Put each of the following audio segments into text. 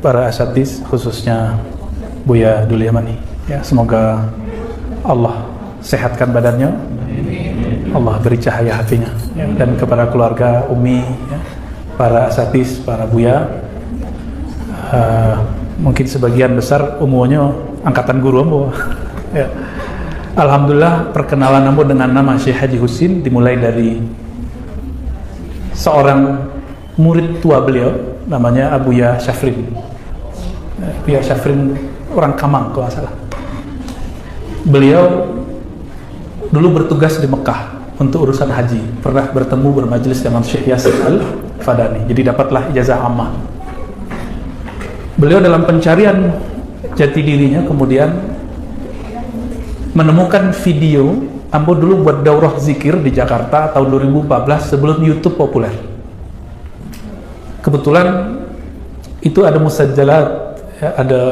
para asatidz, khususnya Buya Dul Yamani. Ya, semoga Allah sehatkan badannya, Allah beri cahaya hatinya, ya, dan kepada keluarga Umi, ya, para asatidz, para Buya, mungkin sebagian besar umurnya angkatan guru ambo. Ya. Alhamdulillah, perkenalan ambo dengan nama Syekh Haji Husin dimulai dari seorang murid tua beliau, namanya Abuya Syafrin. Abuya Syafrin orang Kamang kalau nggak salah. Beliau dulu bertugas di Mekah untuk urusan haji, pernah bertemu bermajelis dengan Syekh Yasin Al-Fadani, jadi dapatlah ijazah ammah. Beliau dalam pencarian jati dirinya kemudian menemukan video. Ambo dulu buat daurah zikir di Jakarta tahun 2014 sebelum YouTube populer. Kebetulan itu ada musajjalat, ya, ada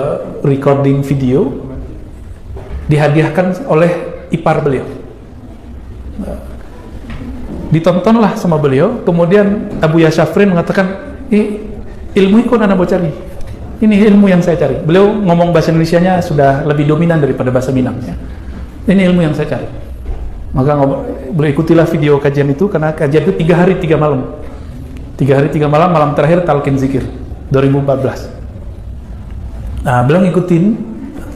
recording video dihadiahkan oleh ipar beliau. Ditontonlah sama beliau, kemudian Abuya Syafrin mengatakan, ilmu itu anak mau cari, ini ilmu yang saya cari. Beliau ngomong bahasa Indonesianya sudah lebih dominan daripada bahasa Minang, ya. Ini ilmu yang saya cari. Maka beliau ikutilah video kajian itu, karena kajian itu 3 hari 3 malam 3 hari 3 malam, malam terakhir talqin zikir 2014. Nah, beliau ngikutin.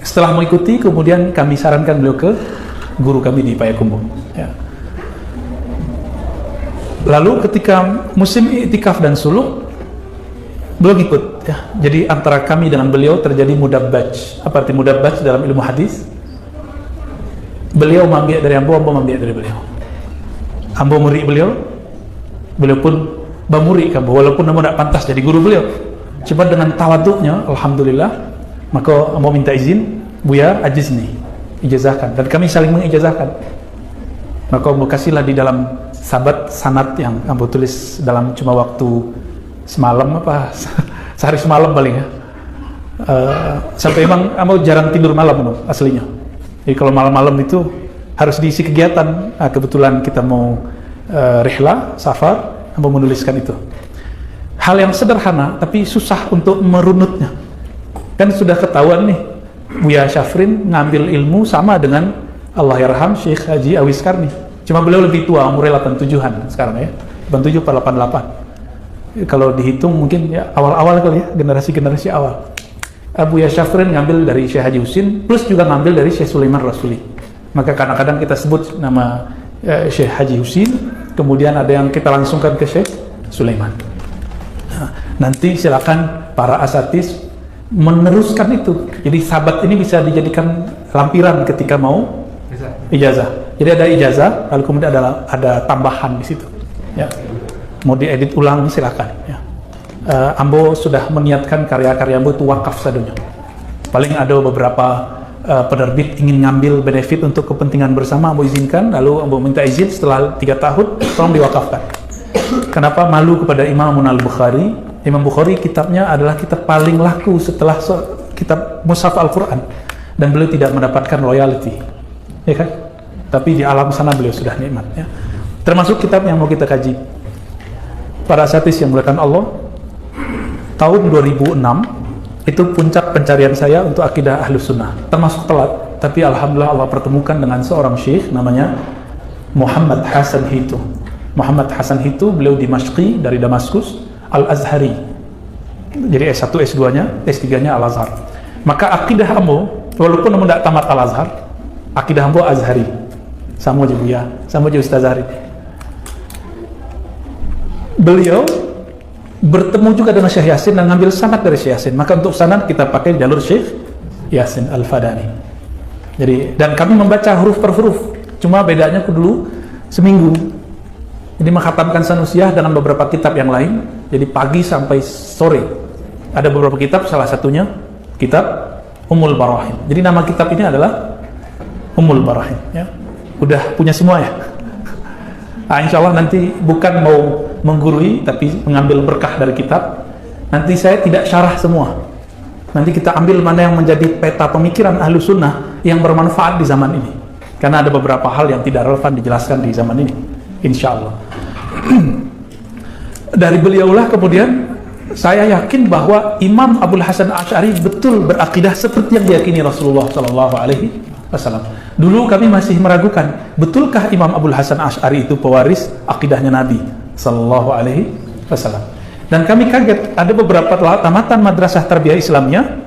Setelah mengikuti, kemudian kami sarankan beliau ke guru kami di Payakumbuh, ya. Lalu ketika musim i'tikaf dan suluk, beliau ngikut, ya. Jadi antara kami dengan beliau terjadi mudabbaj. Apa arti mudabbaj dalam ilmu hadis? Beliau mengambil dari ambo mengambil dari beliau. Ambo murid beliau, beliau pun bamuri ambo, walaupun ambo tidak pantas jadi guru beliau. Cuma dengan tawaduknya, alhamdulillah, maka ambo minta izin, Buya ajizni, ijazahkan, dan kami saling mengijazahkan. Maka ambo kasihlah di dalam sabat sanad yang ambo tulis dalam cuma waktu semalam, apa sehari semalam paling, ya. Sampai emang ambo jarang tidur malam aslinya. Jadi kalau malam-malam itu harus diisi kegiatan. Kebetulan kita mau rihlah, safar, ambo menuliskan itu. Hal yang sederhana tapi susah untuk merunutnya. Kan sudah ketahuan nih, Buya Syafrin ngambil ilmu sama dengan Allahyarham Syekh Haji Awis Karni. Cuma beliau lebih tua, umurnya 87-an sekarang, ya. 87 atau 88. Kalau dihitung mungkin ya awal-awal kali, ya, generasi-generasi awal. Buya Syafrin ngambil dari Syekh Haji Husin, plus juga ngambil dari Syekh Sulaiman Rasuli. Maka kadang-kadang kita sebut nama Syekh Haji Husin, kemudian ada yang kita langsungkan ke Syekh Sulaiman. Nanti silakan para asatidz meneruskan itu. Jadi sahabat ini bisa dijadikan lampiran ketika mau ijazah. Jadi ada ijazah, lalu kemudian ada tambahan di situ, ya. Mau diedit ulang silakan, ya. Ambo sudah meniatkan karya-karya ambo itu wakaf sadunya. Paling ada beberapa penerbit ingin ngambil benefit untuk kepentingan bersama, ambo izinkan, lalu ambo minta izin setelah 3 tahun tolong diwakafkan. Kenapa? Malu kepada Imam Al-Bukhari. Imam Bukhari kitabnya adalah kitab paling laku setelah kitab Mushaf Al-Quran, dan beliau tidak mendapatkan royalty, ya kan? Tapi di alam sana beliau sudah nikmat, ya. Termasuk kitab yang mau kita kaji. Para asatidz yang dimuliakan Allah, tahun 2006 itu puncak pencarian saya untuk akidah Ahlus Sunnah. Termasuk telat, tapi alhamdulillah Allah pertemukan dengan seorang syekh namanya Muhammad Hasan Hitu. Muhammad Hasan Hitu, beliau Dimashqi dari Damaskus, Al-Azhari. Jadi S1, S2-nya, S3-nya Al-Azhar. Maka akidah ambo, walaupun ambo tidak tamat Al-Azhar, akidah ambo Azhari. Sama aja Buya, sama aja Ustaz Zahri. Beliau bertemu juga dengan Syekh Yasin dan ngambil sanad dari Syekh Yasin. Maka untuk sanad kita pakai jalur Syekh Yasin Al-Fadani. Jadi, dan kami membaca huruf per huruf. Cuma bedanya dulu seminggu. Jadi menghatamkan Sanusiyah dengan beberapa kitab yang lain. Jadi pagi sampai sore. Ada beberapa kitab, salah satunya kitab Ummul Barahim. Jadi nama kitab ini adalah Ummul Barahim, ya. Udah punya semua, ya. Insya Allah nanti bukan mau menggurui, tapi mengambil berkah dari kitab. Nanti saya tidak syarah semua. Nanti kita ambil mana yang menjadi peta pemikiran Ahlus Sunnah yang bermanfaat di zaman ini. Karena ada beberapa hal yang tidak relevan dijelaskan di zaman ini, insya Allah. Dari beliaulah kemudian saya yakin bahwa Imam Abul Hasan Asy'ari betul berakidah seperti yang diyakini Rasulullah Shallallahu Alaihi Wasallam. Dulu kami masih meragukan, betulkah Imam Abul Hasan Asy'ari itu pewaris akidahnya Nabi Shallallahu Alaihi Wasallam? Dan kami kaget, ada beberapa tamatan madrasah tarbiyah Islamnya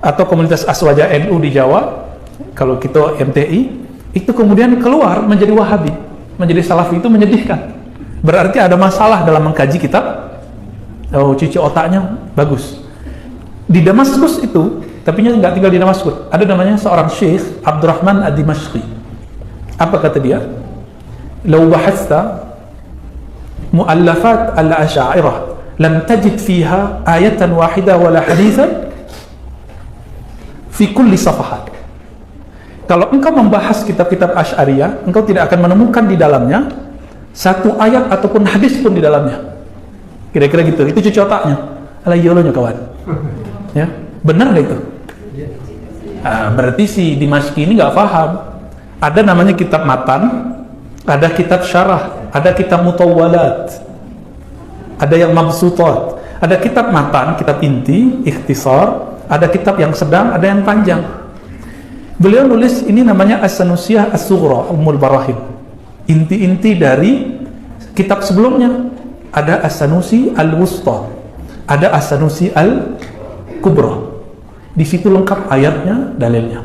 atau komunitas Aswaja NU di Jawa, kalau kita MTI, itu kemudian keluar menjadi Wahabi, menjadi Salafi. Itu menyedihkan. Berarti ada masalah dalam mengkaji kitab. Oh, cuci otaknya bagus. Di Damaskus itu, tapi nggak tinggal di Damaskus, ada namanya seorang Syekh Abdurrahman Ad-Dimashqi. Apa kata dia? "Law bahasta mu'allafat al-Asy'ariyah lam tajid fiha ayatan wahidah wala hadithan fi kulli safahat." Kalau engkau membahas kitab-kitab Asy'ariyah, engkau tidak akan menemukan di dalamnya satu ayat ataupun hadis pun di dalamnya. Kira-kira gitu. Itu cuci otaknya. Alah yolonya kawan. Ya, benar nggak itu? Berarti si Dimashqi ini nggak paham. Ada namanya kitab matan, ada kitab syarah, ada kitab mutawwalat, ada yang mabsutat, ada kitab matan, kitab inti, ikhtisar, ada kitab yang sedang, ada yang panjang. Beliau nulis ini namanya As-Sanusiyah As-Sughra, Ummul Barahim. Inti-inti dari kitab sebelumnya. Ada As-Sanusi Al-Wusta, ada As-Sanusi Al-Kubra. Di situ lengkap ayatnya, dalilnya.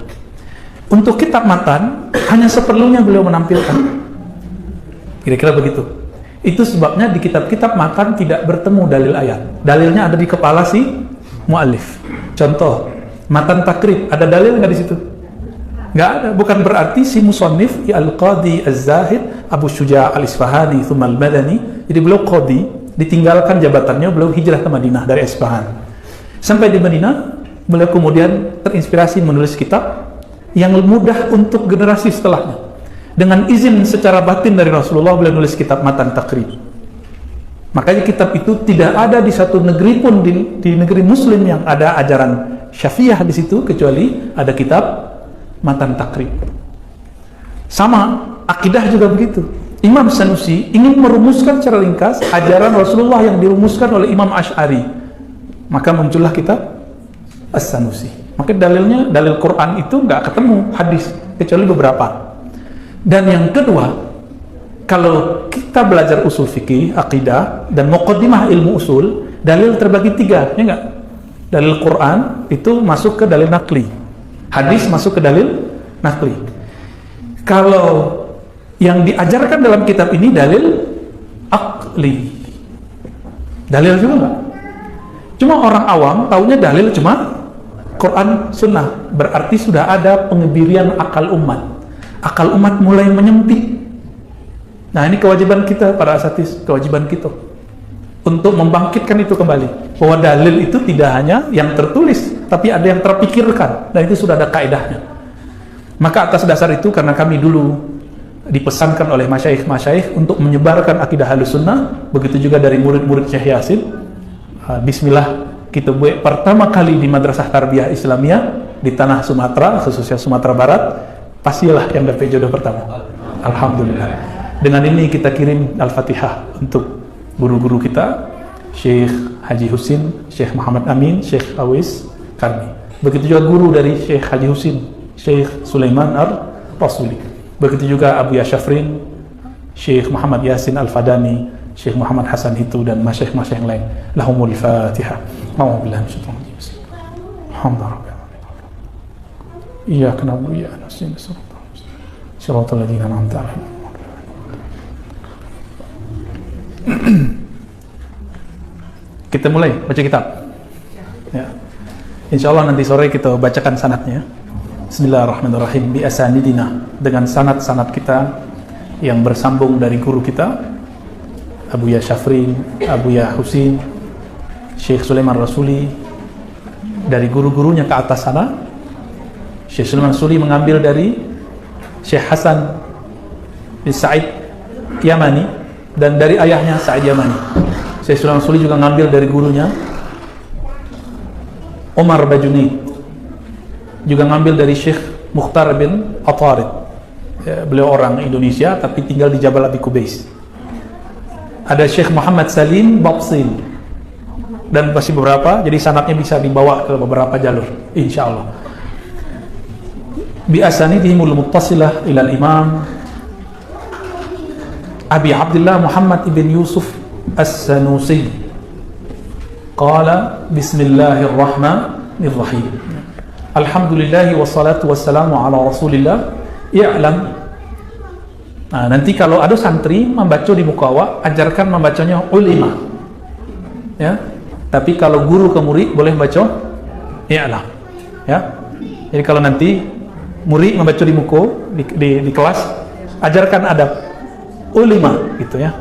Untuk kitab matan hanya seperlunya beliau menampilkan. Kira-kira begitu. Itu sebabnya di kitab-kitab matan tidak bertemu dalil ayat. Dalilnya ada di kepala si muallif. Contoh, matan takrib, ada dalil nggak di situ? Nggak ada. Bukan berarti si musannif Al-Qadi Az-Zahid Abu Syuja' Al-Isfahani thumma Al-Madani, jadi beliau qadi, ditinggalkan jabatannya, beliau hijrah ke Madinah dari Isfahan. Sampai di Madinah, beliau kemudian terinspirasi menulis kitab yang mudah untuk generasi setelahnya. Dengan izin secara batin dari Rasulullah, beliau nulis kitab matan takrib. Makanya kitab itu tidak ada di satu negeri pun, di negeri muslim yang ada ajaran Syafi'iyah di situ, kecuali ada kitab matan takrib. Sama, akidah juga begitu. Imam Sanusi ingin merumuskan secara ringkas ajaran Rasulullah yang dirumuskan oleh Imam Asy'ari. Maka muncullah kitab As-Sanusi. Maka dalilnya, dalil Quran itu nggak ketemu hadis, kecuali beberapa. Dan yang kedua, kalau kita belajar usul fikih, akidah, dan muqaddimah ilmu usul, dalil terbagi tiga, ya nggak? Dalil Quran itu masuk ke dalil naqli, hadis masuk ke dalil naqli. Kalau yang diajarkan dalam kitab ini dalil aqli, dalil juga nggak? Cuma orang awam taunya dalil cuma Quran Sunnah. Berarti sudah ada pengebirian akal umat. Akal umat mulai menyempit. Nah, ini kewajiban kita para asatis, kewajiban kita untuk membangkitkan itu kembali, bahwa dalil itu tidak hanya yang tertulis, tapi ada yang terpikirkan, dan itu sudah ada kaidahnya. Maka atas dasar itu, karena kami dulu dipesankan oleh masyaikh-masyaikh untuk menyebarkan akidah Ahlussunnah, begitu juga dari murid-murid Syekh Yasin. Bismillah, kita buat pertama kali di Madrasah Tarbiyah Islamiyah di tanah Sumatera, khususnya Sumatera Barat, pastilah yang dapat jodoh pertama. Alhamdulillah. Dengan ini kita kirim Al-Fatihah untuk guru-guru kita, Syekh Haji Husin, Syekh Muhammad Amin, Syekh Awis Karni. Begitu juga guru dari Syekh Haji Husin, Syekh Sulaiman Ar-Rasuli. Begitu juga Abu Yashafrin, Syekh Muhammad Yasin Al-Fadani, Syekh Muhammad Hasan Hitu, dan masyayikh-masyayikh yang lain. Lahumul Fatihah. A'udzubillahi minasyaitonir rajim. Alhamdulillah. Iyyaka na'budu wa iyyaka nasta'in. Shiratal ladzina an'amta 'alaihim. Kita mulai baca kitab. Ya. Insyaallah nanti sore kita bacakan sanadnya. Bismillahirrahmanirrahim. Bi asanidina, dengan sanad-sanad kita yang bersambung dari guru kita Abu Ya Syafrin, Abu Ya Husin, Syekh Sulaiman Rasuli, dari guru-gurunya ke atas sana. Syekh Sulaiman Rasuli mengambil dari Syekh Hasan bin Sa'id Yamani, dan dari ayahnya Sa'id Yamani. Syekh Sulaiman Rasuli juga mengambil dari gurunya Umar Bajuni, juga ngambil dari Syekh Mukhtar bin Atarid. Ya, beliau orang Indonesia tapi tinggal di Jabal Abi Kubais. Ada Syekh Muhammad Salim Babsin, dan masih beberapa, jadi sanadnya bisa dibawa ke beberapa jalur, insya Allah. Bi asanidihimul muttasilah ilal imam Abi Abdullah Muhammad ibn Yusuf As-Sanusi qala bismillahirrahmanirrahim alhamdulillahi wassalatu wassalamu ala rasulillah i'lam. Nah, nanti kalau ada santri membaca di muka ajarkan membacanya ulima, ya. Tapi kalau guru ke murid boleh baca i'lam, ya. Jadi kalau nanti murid membaca di muka di kelas, ajarkan adab ulima, gitu ya.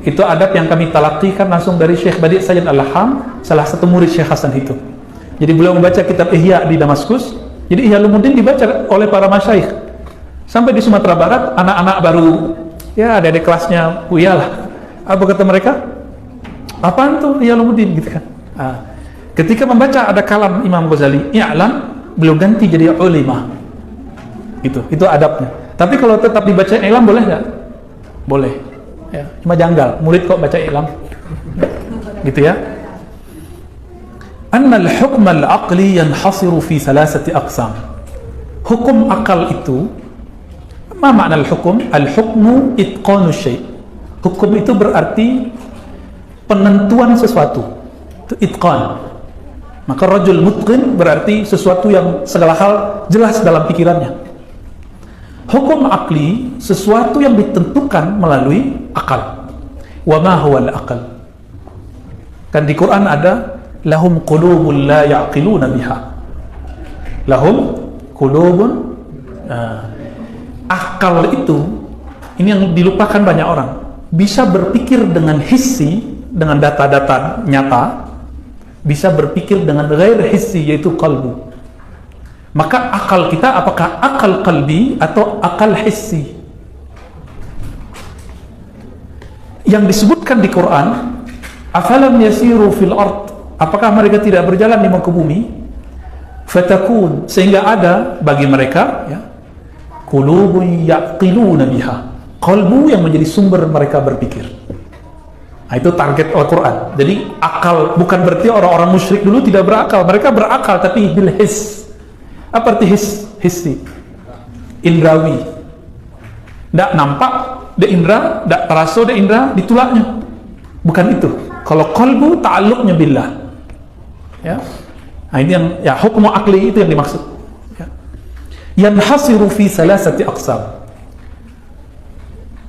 Itu adab yang kami talaqikan langsung dari Syekh Badi' Sayyid Al-Laham, salah satu murid Syekh Hasan itu. Jadi beliau membaca kitab Ihya di Damaskus. Jadi Ihya Ulumuddin dibaca oleh para masyayikh. Sampai di Sumatera Barat, anak-anak baru, ya ada kelasnya Buya lah. Apa kata mereka? Apaan tuh Ihya Ulumuddin, gitu kan? Ketika membaca ada kalam Imam Ghazali, i'lam, beliau ganti jadi ulima. Itu adabnya. Tapi kalau tetap dibaca i'lam boleh nggak? Boleh. Ya, cuma janggal. Murid kok baca i'lam? Gitu ya. Annal hukm al-aqli yanhasiru fi thalathati aqsam. Hukum akal itu, ma makna al-hukum? Al-hukmu itqanu syai'. Hukum itu berarti penentuan sesuatu. Itu itqan. Maka rajul mutqin berarti sesuatu yang segala hal jelas dalam pikirannya. Hukum akli sesuatu yang ditentukan melalui akal. Wa ma huwa al-aqal? Kan di Quran ada lahum qulubun la ya'qiluna biha. Lahum qulubun, akal itu, ini yang dilupakan banyak orang. Bisa berpikir dengan hissi, dengan data-data nyata, bisa berpikir dengan ghair hissi, yaitu qalbu. Maka akal kita apakah akal qalbi atau akal hissi? Yang disebutkan di Quran, afalam yasiru fil ard, apakah mereka tidak berjalan di muka bumi? Fatakun, sehingga ada bagi mereka, ya, qulubun yaqiluna biha, qalbu yang menjadi sumber mereka berpikir. Nah, itu target Al-Quran. Jadi akal bukan berarti orang-orang musyrik dulu tidak berakal. Mereka berakal tapi bil his. Apa arti his? Hissi, indrawi. Tidak nampak de indra, tidak terasa de indra di tulaknya. Bukan itu. Kalau qalbu ta'alluqnya billah, ya. Nah, ini yang, ya, hukmu akli itu yang dimaksud, ya. Yanhasiru fi salasati aqsam.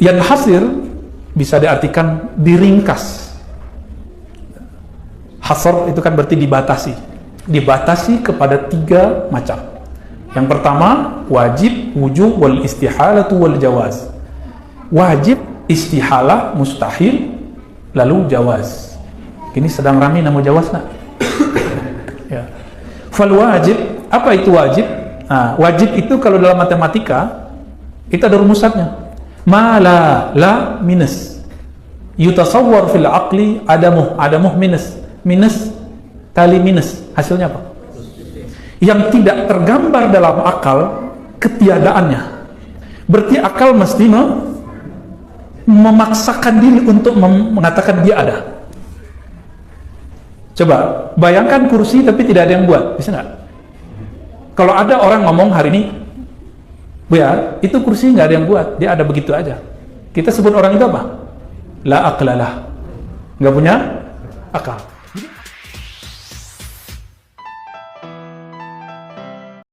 Yanhasir bisa diartikan diringkas. Hasr itu kan berarti dibatasi. Dibatasi kepada 3 macam. Yang pertama, wajib, wujub, wal istihalatu wal jawaz. Wajib, istihalah, mustahil, lalu jawaz. Ini sedang ramai nama jawaz nak? Ya. Fal wajib, apa itu wajib? Nah, wajib itu kalau dalam matematika itu ada rumusannya. Ma la minus. Yutasawwar fil aqli adamuh minus kali minus. Hasilnya apa? Yang tidak tergambar dalam akal ketiadaannya. Berarti akal mesti memaksakan diri untuk mengatakan dia ada. Coba bayangkan kursi tapi tidak ada yang buat, bisa nggak? Kalau ada orang ngomong hari ini, ya itu kursi nggak ada yang buat, dia ada begitu aja. Kita sebut orang itu apa? La aqlalah, nggak punya akal.